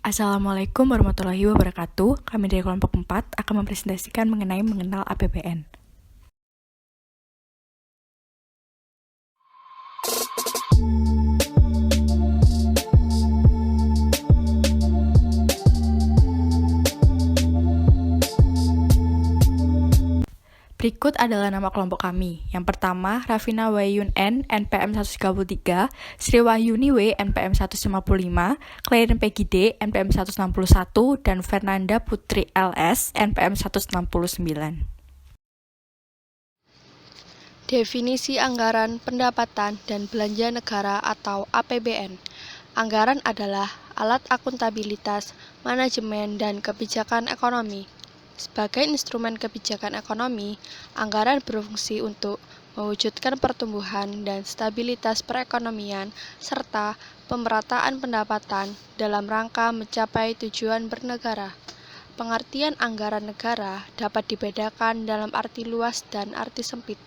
Assalamualaikum warahmatullahi wabarakatuh. Kami dari kelompok 4 akan mempresentasikan mengenai mengenal APBN. Berikut adalah nama kelompok kami. Yang pertama, Rafina Wayun N, NPM 133, Sri Wahyuni W, NPM 155, Claire Peggy D, NPM 161, dan Fernanda Putri LS, NPM 169. Definisi anggaran pendapatan dan belanja negara atau APBN. Anggaran adalah alat akuntabilitas, manajemen, dan kebijakan ekonomi. Sebagai instrumen kebijakan ekonomi, anggaran berfungsi untuk mewujudkan pertumbuhan dan stabilitas perekonomian serta pemerataan pendapatan dalam rangka mencapai tujuan bernegara. Pengertian anggaran negara dapat dibedakan dalam arti luas dan arti sempit.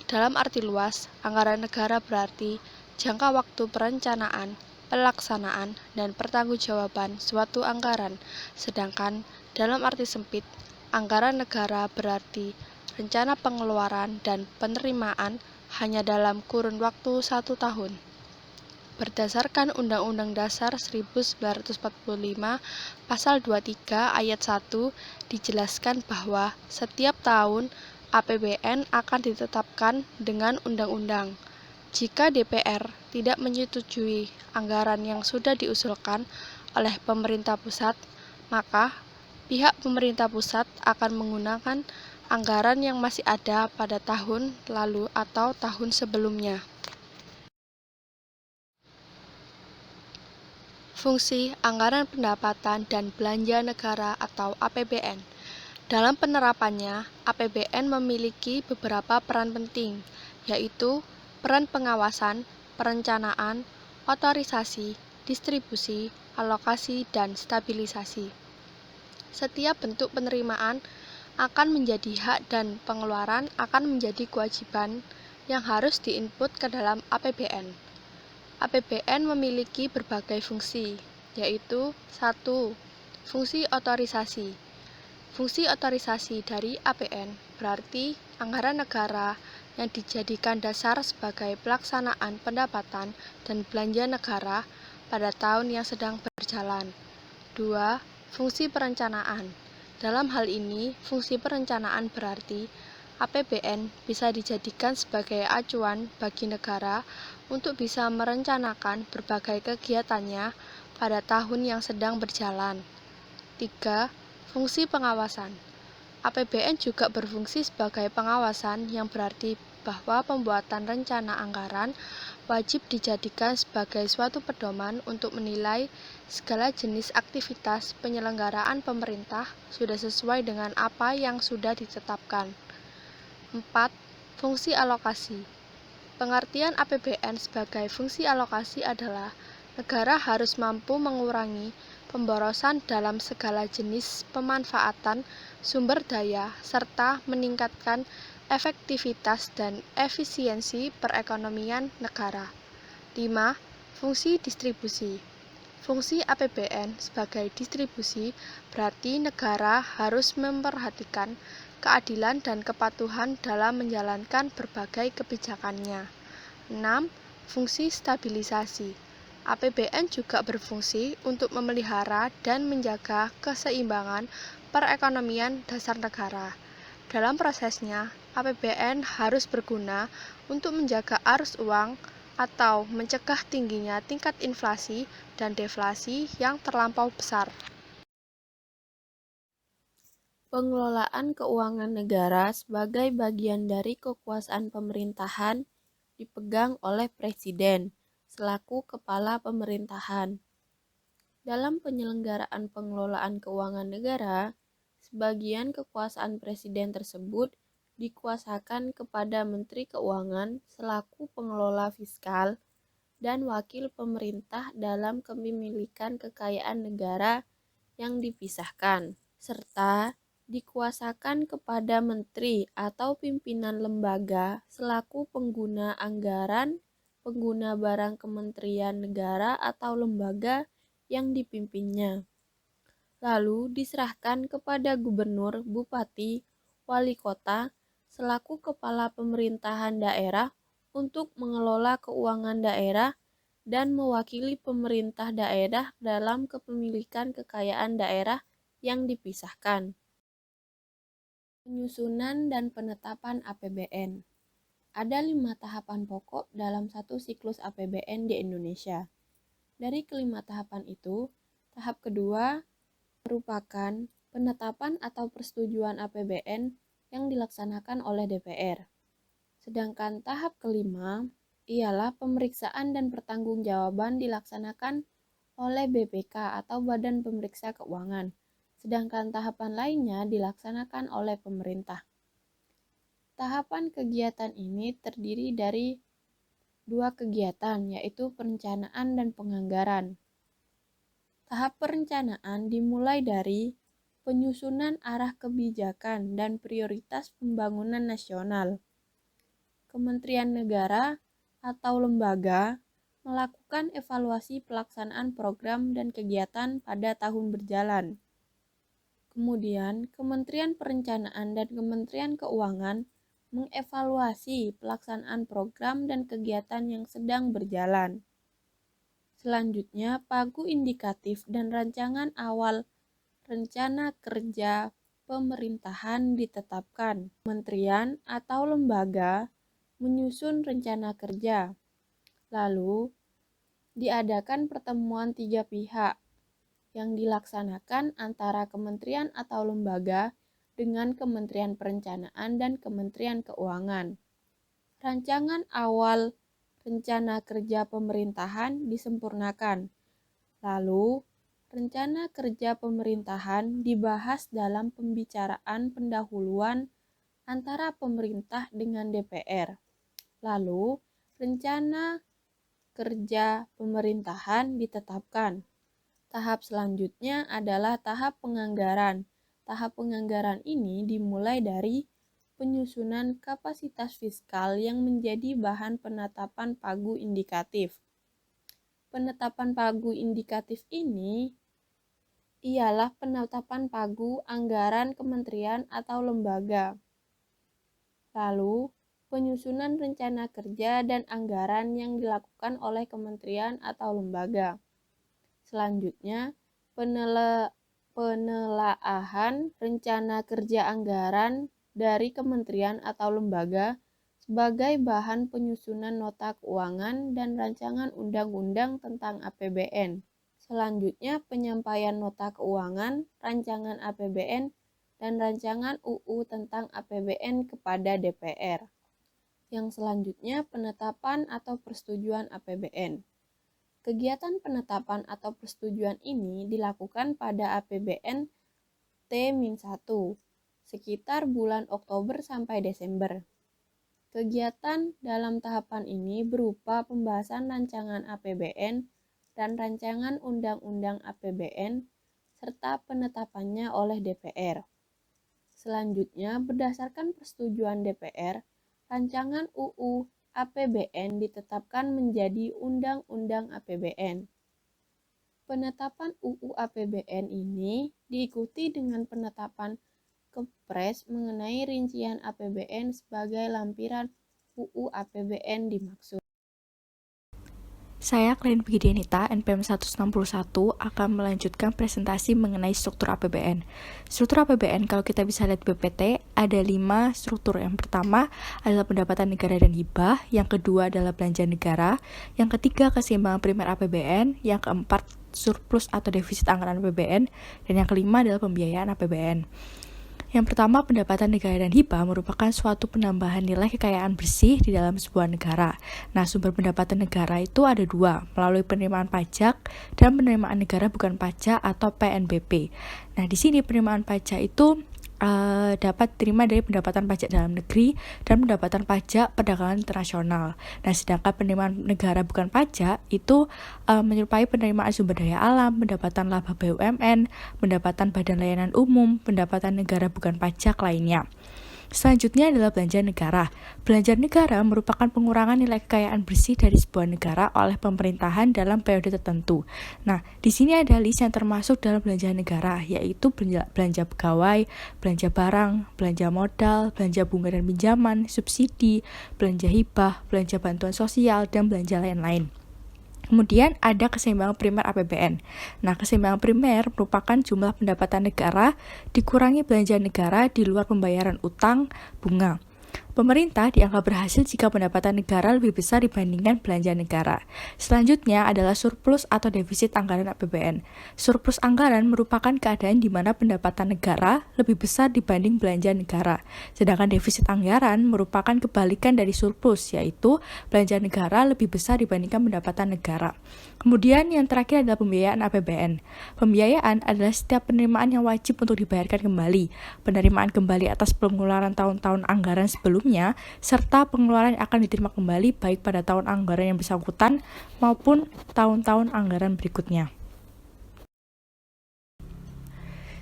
Dalam arti luas, anggaran negara berarti jangka waktu perencanaan, pelaksanaan, dan pertanggungjawaban suatu anggaran, sedangkan dalam arti sempit, anggaran negara berarti rencana pengeluaran dan penerimaan hanya dalam kurun waktu 1 tahun. Berdasarkan Undang-Undang Dasar 1945, Pasal 23 Ayat 1 dijelaskan bahwa setiap tahun APBN akan ditetapkan dengan undang-undang. Jika DPR tidak menyetujui anggaran yang sudah diusulkan oleh pemerintah pusat, maka pihak pemerintah pusat akan menggunakan anggaran yang masih ada pada tahun lalu atau tahun sebelumnya. Fungsi anggaran pendapatan dan belanja negara atau APBN. Dalam penerapannya, APBN memiliki beberapa peran penting, yaitu peran pengawasan, perencanaan, otorisasi, distribusi, alokasi, dan stabilisasi. Setiap bentuk penerimaan akan menjadi hak dan pengeluaran akan menjadi kewajiban yang harus diinput ke dalam APBN. APBN memiliki berbagai fungsi, yaitu 1. Fungsi otorisasi. Fungsi otorisasi dari APBN berarti anggaran negara yang dijadikan dasar sebagai pelaksanaan pendapatan dan belanja negara pada tahun yang sedang berjalan. 2. Fungsi perencanaan. Dalam hal ini, fungsi perencanaan berarti APBN bisa dijadikan sebagai acuan bagi negara untuk bisa merencanakan berbagai kegiatannya pada tahun yang sedang berjalan. 3. Fungsi pengawasan. APBN juga berfungsi sebagai pengawasan yang berarti bahwa pembuatan rencana anggaran wajib dijadikan sebagai suatu pedoman untuk menilai segala jenis aktivitas penyelenggaraan pemerintah sudah sesuai dengan apa yang sudah ditetapkan. 4. Fungsi alokasi. Pengertian APBN sebagai fungsi alokasi adalah negara harus mampu mengurangi pemborosan dalam segala jenis pemanfaatan sumber daya serta meningkatkan efektivitas dan efisiensi perekonomian negara. 5. Fungsi distribusi. Fungsi APBN sebagai distribusi berarti negara harus memperhatikan keadilan dan kepatuhan dalam menjalankan berbagai kebijakannya. 6. Fungsi stabilisasi. APBN juga berfungsi untuk memelihara dan menjaga keseimbangan perekonomian dasar negara. Dalam prosesnya, APBN harus berguna untuk menjaga arus uang atau mencegah tingginya tingkat inflasi dan deflasi yang terlampau besar. Pengelolaan keuangan negara sebagai bagian dari kekuasaan pemerintahan dipegang oleh Presiden selaku kepala pemerintahan. Dalam penyelenggaraan pengelolaan keuangan negara, sebagian kekuasaan Presiden tersebut dikuasakan kepada Menteri Keuangan selaku pengelola fiskal dan wakil pemerintah dalam kepemilikan kekayaan negara yang dipisahkan, serta dikuasakan kepada menteri atau pimpinan lembaga selaku pengguna anggaran, pengguna barang kementerian negara atau lembaga yang dipimpinnya. lalu diserahkan kepada gubernur, bupati, wali kota, selaku kepala pemerintahan daerah untuk mengelola keuangan daerah dan mewakili pemerintah daerah dalam kepemilikan kekayaan daerah yang dipisahkan. Penyusunan dan penetapan APBN. Ada 5 tahapan pokok dalam satu siklus APBN di Indonesia. Dari kelima tahapan itu, tahap kedua merupakan penetapan atau persetujuan APBN yang dilaksanakan oleh DPR. Sedangkan tahap kelima ialah pemeriksaan dan pertanggungjawaban dilaksanakan oleh BPK atau Badan Pemeriksa Keuangan. Sedangkan tahapan lainnya dilaksanakan oleh pemerintah. Tahapan kegiatan ini terdiri dari 2 kegiatan, yaitu perencanaan dan penganggaran. Tahap perencanaan dimulai dari penyusunan arah kebijakan dan prioritas pembangunan nasional. Kementerian negara atau lembaga melakukan evaluasi pelaksanaan program dan kegiatan pada tahun berjalan. Kemudian, Kementerian Perencanaan dan Kementerian Keuangan mengevaluasi pelaksanaan program dan kegiatan yang sedang berjalan. Selanjutnya, pagu indikatif dan rancangan awal rencana kerja pemerintahan ditetapkan. Kementerian atau lembaga menyusun rencana kerja. Lalu, diadakan pertemuan 3 pihak yang dilaksanakan antara kementerian atau lembaga dengan Kementerian Perencanaan dan Kementerian Keuangan. Rancangan awal rencana kerja pemerintahan disempurnakan. Lalu, rencana kerja pemerintahan dibahas dalam pembicaraan pendahuluan antara pemerintah dengan DPR. Lalu, rencana kerja pemerintahan ditetapkan. Tahap selanjutnya adalah tahap penganggaran. Tahap penganggaran ini dimulai dari penyusunan kapasitas fiskal yang menjadi bahan penetapan pagu indikatif. Penetapan pagu indikatif ini ialah penetapan pagu anggaran kementerian atau lembaga. Lalu, penyusunan rencana kerja dan anggaran yang dilakukan oleh kementerian atau lembaga. Selanjutnya, penelaahan rencana kerja anggaran dari kementerian atau lembaga sebagai bahan penyusunan nota keuangan dan rancangan undang-undang tentang APBN. Selanjutnya, penyampaian nota keuangan, rancangan APBN, dan rancangan UU tentang APBN kepada DPR. Yang selanjutnya, penetapan atau persetujuan APBN. Kegiatan penetapan atau persetujuan ini dilakukan pada APBN T-1, sekitar bulan Oktober sampai Desember. Kegiatan dalam tahapan ini berupa pembahasan rancangan APBN dan rancangan undang-undang APBN, serta penetapannya oleh DPR. Selanjutnya, berdasarkan persetujuan DPR, rancangan UU APBN ditetapkan menjadi Undang-Undang APBN. Penetapan UU APBN ini diikuti dengan penetapan Kepres mengenai rincian APBN sebagai lampiran UU APBN dimaksud. Saya Klein Pigidianita, NPM 161, akan melanjutkan presentasi mengenai struktur APBN. Struktur APBN, kalau kita bisa lihat BPT, ada 5 struktur. Yang pertama adalah pendapatan negara dan hibah, yang kedua adalah belanja negara, yang ketiga keseimbangan primer APBN, yang keempat surplus atau defisit anggaran APBN, dan yang kelima adalah pembiayaan APBN. Yang pertama, pendapatan negara dan hibah merupakan suatu penambahan nilai kekayaan bersih di dalam sebuah negara. Nah, sumber pendapatan negara itu ada 2, melalui penerimaan pajak dan penerimaan negara bukan pajak atau PNBP. Nah, di sini penerimaan pajak itu dapat diterima dari pendapatan pajak dalam negeri dan pendapatan pajak perdagangan internasional. Nah, sedangkan penerimaan negara bukan pajak itu menyerupai penerimaan sumber daya alam, pendapatan laba BUMN, pendapatan badan layanan umum, pendapatan negara bukan pajak lainnya. Selanjutnya adalah belanja negara. Belanja negara merupakan pengurangan nilai kekayaan bersih dari sebuah negara oleh pemerintahan dalam periode tertentu. Nah, di sini ada list yang termasuk dalam belanja negara, yaitu belanja pegawai, belanja barang, belanja modal, belanja bunga dan pinjaman, subsidi, belanja hibah, belanja bantuan sosial, dan belanja lain-lain. Kemudian ada keseimbangan primer APBN. Nah, keseimbangan primer merupakan jumlah pendapatan negara dikurangi belanja negara di luar pembayaran utang, bunga. Pemerintah dianggap berhasil jika pendapatan negara lebih besar dibandingkan belanja negara. Selanjutnya adalah surplus atau defisit anggaran APBN. Surplus anggaran merupakan keadaan di mana pendapatan negara lebih besar dibanding belanja negara. Sedangkan defisit anggaran merupakan kebalikan dari surplus, yaitu belanja negara lebih besar dibandingkan pendapatan negara. Kemudian yang terakhir adalah pembiayaan APBN. Pembiayaan adalah setiap penerimaan yang wajib untuk dibayarkan kembali, penerimaan kembali atas pengeluaran tahun-tahun anggaran sebelumnya, serta pengeluaran yang akan diterima kembali baik pada tahun anggaran yang bersangkutan maupun tahun-tahun anggaran berikutnya.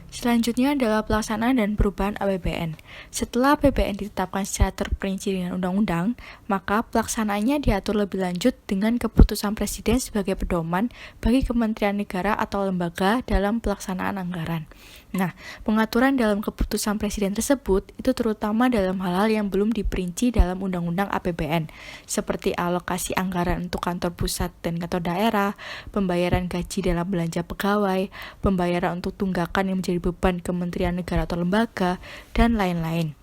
Selanjutnya adalah pelaksanaan dan perubahan APBN. Setelah APBN ditetapkan secara terperinci dengan undang-undang, maka pelaksanaannya diatur lebih lanjut dengan keputusan Presiden sebagai pedoman bagi kementerian negara atau lembaga dalam pelaksanaan anggaran. Nah, pengaturan dalam keputusan Presiden tersebut itu terutama dalam hal-hal yang belum diperinci dalam Undang-Undang APBN, seperti alokasi anggaran untuk kantor pusat dan kantor daerah, pembayaran gaji dalam belanja pegawai, pembayaran untuk tunggakan yang menjadi beban kementerian negara atau lembaga, dan lain-lain.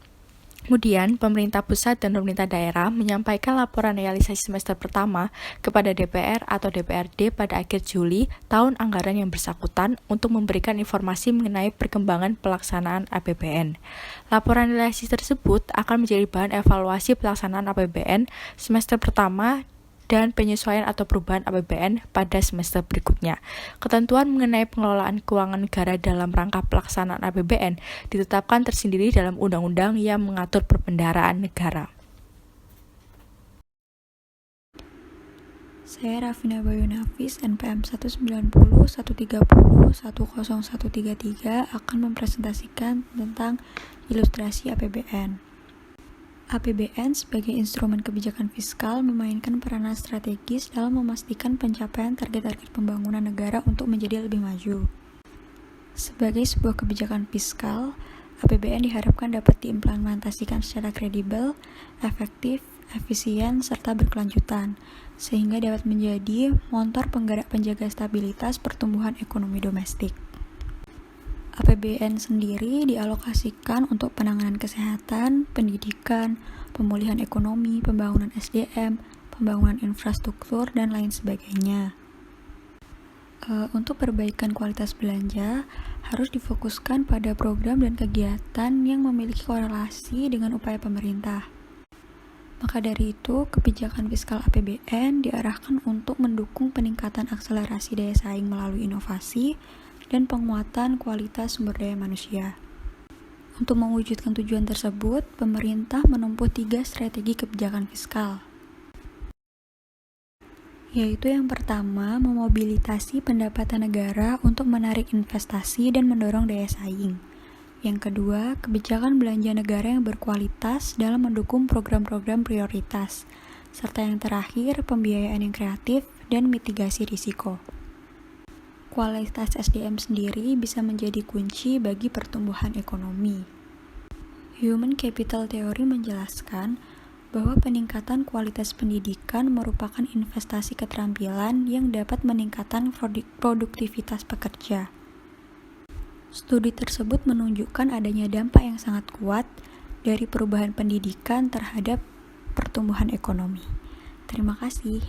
Kemudian, pemerintah pusat dan pemerintah daerah menyampaikan laporan realisasi semester pertama kepada DPR atau DPRD pada akhir Juli tahun anggaran yang bersangkutan untuk memberikan informasi mengenai perkembangan pelaksanaan APBN. Laporan realisasi tersebut akan menjadi bahan evaluasi pelaksanaan APBN semester pertama dan penyesuaian atau perubahan APBN pada semester berikutnya. Ketentuan mengenai pengelolaan keuangan negara dalam rangka pelaksanaan APBN ditetapkan tersendiri dalam undang-undang yang mengatur perbendaharaan negara. Saya Rafina Bayu Nafis, NPM 190, 130, 10133 akan mempresentasikan tentang ilustrasi APBN. APBN sebagai instrumen kebijakan fiskal memainkan peranan strategis dalam memastikan pencapaian target-target pembangunan negara untuk menjadi lebih maju. Sebagai sebuah kebijakan fiskal, APBN diharapkan dapat diimplementasikan secara kredibel, efektif, efisien, serta berkelanjutan, sehingga dapat menjadi motor penggerak penjaga stabilitas pertumbuhan ekonomi domestik. APBN sendiri dialokasikan untuk penanganan kesehatan, pendidikan, pemulihan ekonomi, pembangunan SDM, pembangunan infrastruktur, dan lain sebagainya. Untuk perbaikan kualitas belanja, harus difokuskan pada program dan kegiatan yang memiliki korelasi dengan upaya pemerintah. Maka dari itu, kebijakan fiskal APBN diarahkan untuk mendukung peningkatan akselerasi daya saing melalui inovasi, dan penguatan kualitas sumber daya manusia. Untuk mewujudkan tujuan tersebut, pemerintah menempuh 3 strategi kebijakan fiskal. Yaitu yang pertama, memobilisasi pendapatan negara untuk menarik investasi dan mendorong daya saing. Yang kedua, kebijakan belanja negara yang berkualitas dalam mendukung program-program prioritas. Serta yang terakhir, pembiayaan yang kreatif dan mitigasi risiko. Kualitas SDM sendiri bisa menjadi kunci bagi pertumbuhan ekonomi. Human Capital Theory menjelaskan bahwa peningkatan kualitas pendidikan merupakan investasi keterampilan yang dapat meningkatkan produktivitas pekerja. Studi tersebut menunjukkan adanya dampak yang sangat kuat dari perubahan pendidikan terhadap pertumbuhan ekonomi. Terima kasih.